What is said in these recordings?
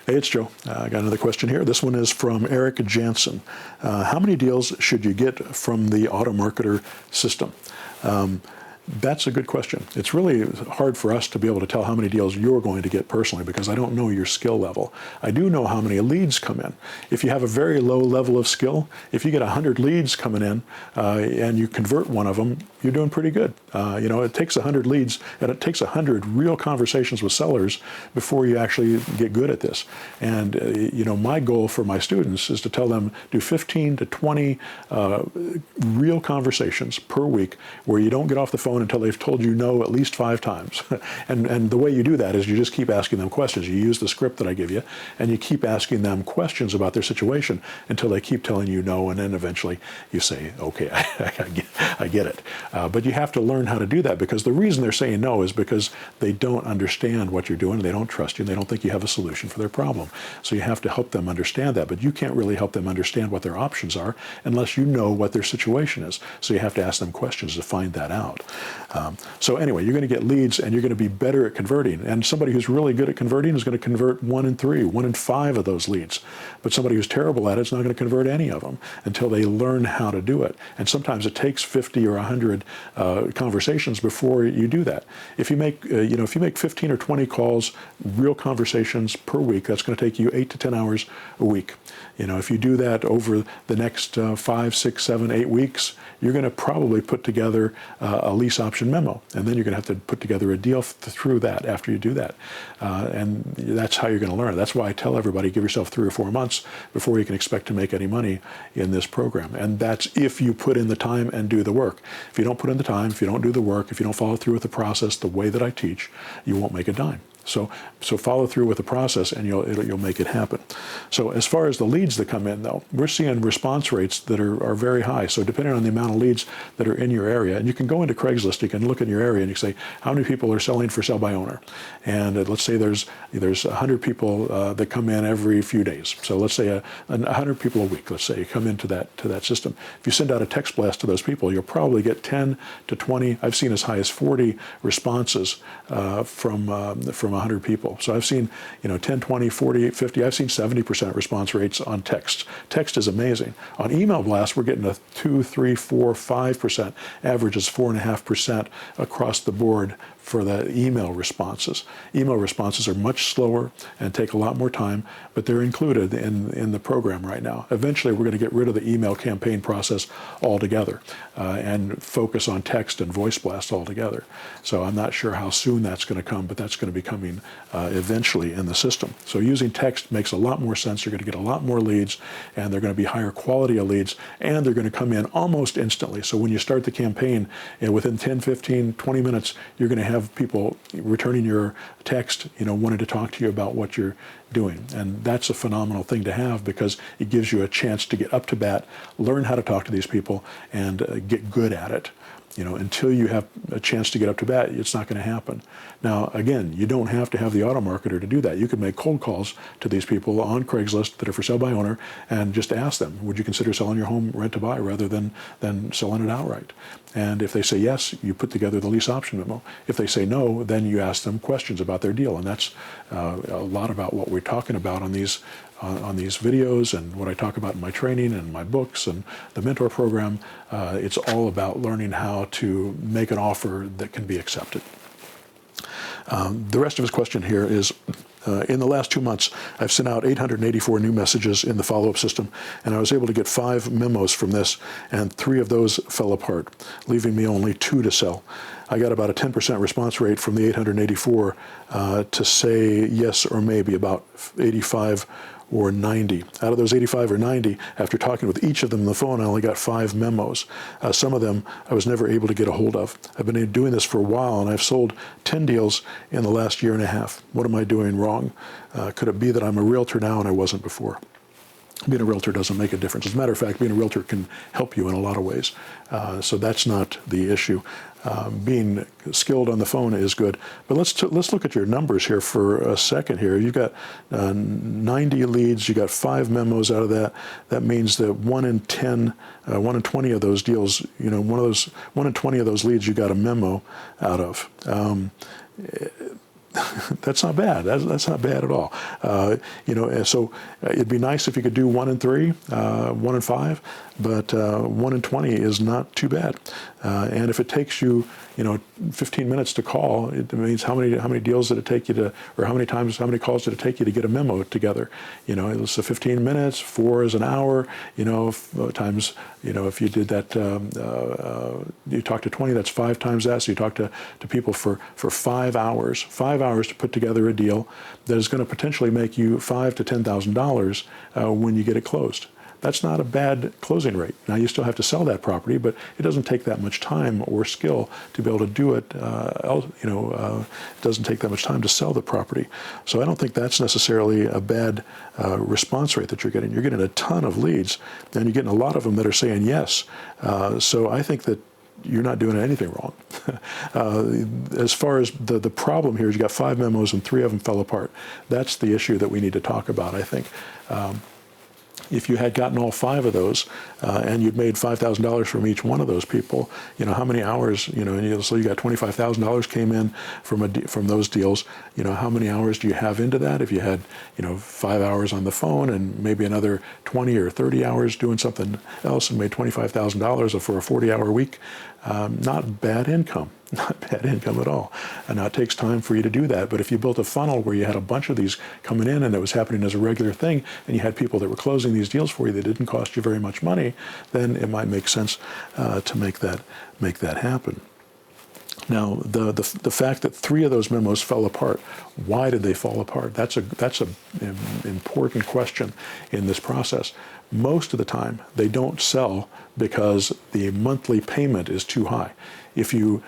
Hey, it's Joe. I got another question here. This one is from Eric Jansen. How many deals should you get from the Automarketer system? That's a good question. It's really hard for us to be able to tell how many deals you're going to get personally because I don't know your skill level. I do know how many leads come in. If you have a very low level of skill, if you get 100 leads coming in and you convert one of them, you're doing pretty good. It takes 100 leads and it takes 100 real conversations with sellers before you actually get good at this. And my goal for my students is to tell them do 15 to 20 real conversations per week where you don't get off the phone until they've told you no at least 5 times. and the way you do that is you just keep asking them questions. You use the script that I give you, and you keep asking them questions about their situation until they keep telling you no, and then eventually you say, okay, I get it. But you have to learn how to do that because the reason they're saying no is because they don't understand what you're doing, they don't trust you, and they don't think you have a solution for their problem. So you have to help them understand that, but you can't really help them understand what their options are unless you know what their situation is. So you have to ask them questions to find that out. So anyway, you're going to get leads and you're going to be better at converting. And somebody who's really good at converting is going to convert 1 in 3, 1 in 5 of those leads. But somebody who's terrible at it is not going to convert any of them until they learn how to do it. And sometimes it takes 50 or 100 conversations before you do that. If you make, if you make 15 or 20 calls, real conversations per week, that's going to take you 8 to 10 hours a week. If you do that over the next 5, 6, 7, 8 weeks, you're going to probably put together a lease option memo, and then you're going to have to put together a deal through that after you do that. And that's how you're going to learn. That's why I tell everybody, give yourself 3 or 4 months before you can expect to make any money in this program. And that's if you put in the time and do the work. If you don't put in the time, if you don't do the work, if you don't follow through with the process the way that I teach, you won't make a dime. So follow through with the process and you'll make it happen. So as far as the leads that come in though, we're seeing response rates that are very high. So depending on the amount of leads that are in your area, and you can go into Craigslist, you can look in your area and you say, how many people are selling for sale by owner? And let's say there's 100 people that come in every few days. So let's say 100 people a week, let's say, come into that system. If you send out a text blast to those people, you'll probably get 10 to 20, I've seen as high as 40 responses from 100 people. So I've seen 10, 20, 40, 50, I've seen 70% response rates on text. Text is amazing. On email blasts, we're getting a 2, 3, 4, 5%. Average is 4.5% across the board for the email responses. Email responses are much slower and take a lot more time, but they're included in the program right now. Eventually, we're going to get rid of the email campaign process altogether and focus on text and voice blasts altogether. So I'm not sure how soon that's going to come, but that's going to be coming eventually in the system. So using text makes a lot more sense. You're going to get a lot more leads, and they're going to be higher quality of leads, and they're going to come in almost instantly. So when you start the campaign, within 10, 15, 20 minutes, you're going to have people returning your text, wanting to talk to you about what you're doing. And that's a phenomenal thing to have because it gives you a chance to get up to bat, learn how to talk to these people, and get good at it. Until you have a chance to get up to bat, it's not going to happen. Now, again, you don't have to have the Automarketer to do that. You could make cold calls to these people on Craigslist that are for sale by owner and just ask them, would you consider selling your home rent to buy rather than selling it outright? And if they say yes, you put together the lease option memo. If they say no, then you ask them questions about their deal. And that's a lot about what we're talking about on these videos and what I talk about in my training and my books and the mentor program. It's all about learning how to make an offer that can be accepted. The rest of his question here is, in the last 2 months, I've sent out 884 new messages in the follow-up system, and I was able to get 5 memos from this, and 3 of those fell apart, leaving me only 2 to sell. I got about a 10% response rate from the 884 to say yes or maybe, about 85 or 90. Out of those 85 or 90, after talking with each of them on the phone, I only got 5 memos. Some of them I was never able to get a hold of. I've been doing this for a while, and I've sold 10 deals in the last year and a half. What am I doing wrong? Could it be that I'm a realtor now and I wasn't before? Being a realtor doesn't make a difference. As a matter of fact, being a realtor can help you in a lot of ways. So that's not the issue. Being skilled on the phone is good. But let's look at your numbers here for a second here. You got 90 leads, you got 5 memos out of that. That means that 1 in 10, 1 in 20 of those deals, 1 in 20 of those leads you got a memo out of. That's not bad. That's not bad at all. So it'd be nice if you could do 1 in 3, 1 in 5, but 1 in 20 is not too bad. And if it takes you, 15 minutes to call, it means how many deals did it take you to, or how many calls did it take you to get a memo together? It's 15 minutes, 4 is an hour. Times, if you did that, you talk to 20, that's 5 times that. So you talk to people for 5 hours. 5 hours to put together a deal that is going to potentially make you $5,000 to $10,000 when you get it closed. That's not a bad closing rate. Now, you still have to sell that property, but it doesn't take that much time or skill to be able to do it. It doesn't take that much time to sell the property. So I don't think that's necessarily a bad response rate that you're getting. You're getting a ton of leads, and you're getting a lot of them that are saying yes. So I think that you're not doing anything wrong. As far as the problem here is you got 5 memos and 3 of them fell apart. That's the issue that we need to talk about, I think. If you had gotten all 5 of those and you'd made $5,000 from each one of those people, how many hours, so you got $25,000 came in from those deals, how many hours do you have into that? If you had, 5 hours on the phone and maybe another 20 or 30 hours doing something else and made $25,000 for a 40-hour week, not bad income. Not bad income at all. And now it takes time for you to do that. But if you built a funnel where you had a bunch of these coming in and it was happening as a regular thing, and you had people that were closing these deals for you that didn't cost you very much money, then it might make sense to make that happen. Now, the fact that 3 of those memos fell apart, why did they fall apart? That's an important question in this process. Most of the time, they don't sell because the monthly payment is too high. If your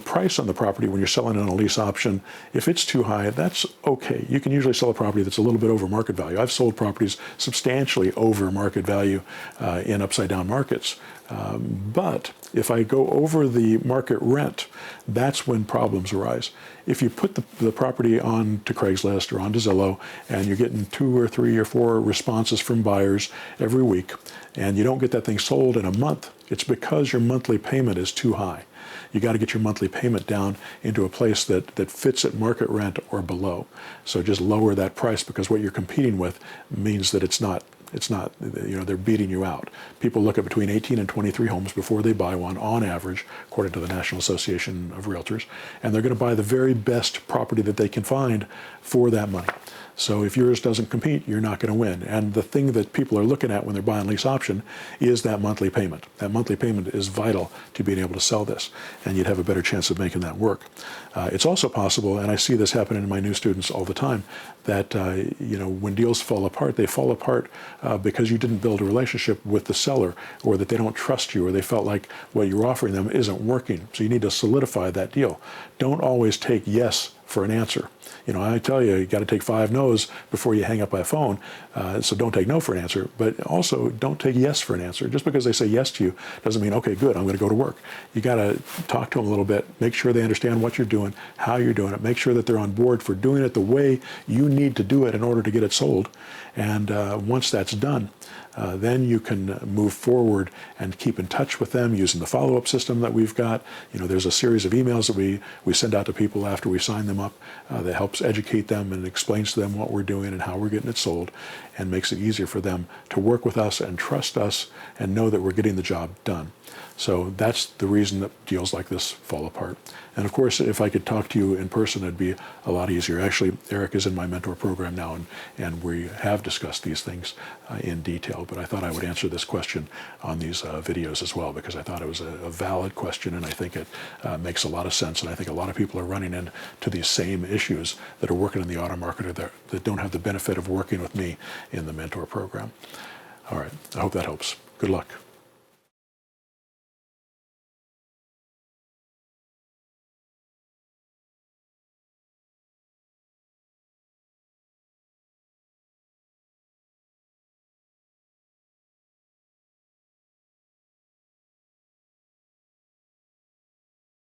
price on the property when you're selling it on a lease option, if it's too high, that's okay. You can usually sell a property that's a little bit over market value. I've sold properties substantially over market value in upside down markets. But if I go over the market rent, that's when problems arise. If you put the property on to Craigslist or onto Zillow and you're getting 2 or 3 or 4 responses from buyers every week and you don't get that thing sold in a month, it's because your monthly payment is too high. You got to get your monthly payment down into a place that fits at market rent or below. So just lower that price, because what you're competing with means that it's not, they're beating you out. People look at between 18 and 23 homes before they buy one, on average, according to the National Association of Realtors, and they're going to buy the very best property that they can find for that money. So if yours doesn't compete, you're not going to win. And the thing that people are looking at when they're buying lease option is that monthly payment. That monthly payment is vital to being able to sell this, and you'd have a better chance of making that work. It's also possible, and I see this happening in my new students all the time, that when deals fall apart, they fall apart because you didn't build a relationship with the seller, or that they don't trust you, or they felt like what you're offering them isn't working. So you need to solidify that deal. Don't always take yes for an answer. I tell you, you got to take 5 no's before you hang up by phone. So don't take no for an answer, but also don't take yes for an answer. Just because they say yes to you doesn't mean, okay, good, I'm going to go to work. You got to talk to them a little bit, make sure they understand what you're doing, how you're doing it, make sure that they're on board for doing it the way you need to do it in order to get it sold. And once that's done, then you can move forward and keep in touch with them using the follow-up system that we've got. There's a series of emails that we send out to people after we sign them up that helps educate them and explains to them what we're doing and how we're getting it sold, and makes it easier for them to work with us and trust us and know that we're getting the job done. So that's the reason that deals like this fall apart. And of course, if I could talk to you in person, it'd be a lot easier. Actually, Eric is in my mentor program now, and we have discussed these things in detail. But I thought I would answer this question on these videos as well, because I thought it was a valid question, and I think it makes a lot of sense. And I think a lot of people are running into these same issues that are working in the Automarketer that don't have the benefit of working with me in the mentor program. All right, I hope that helps. Good luck.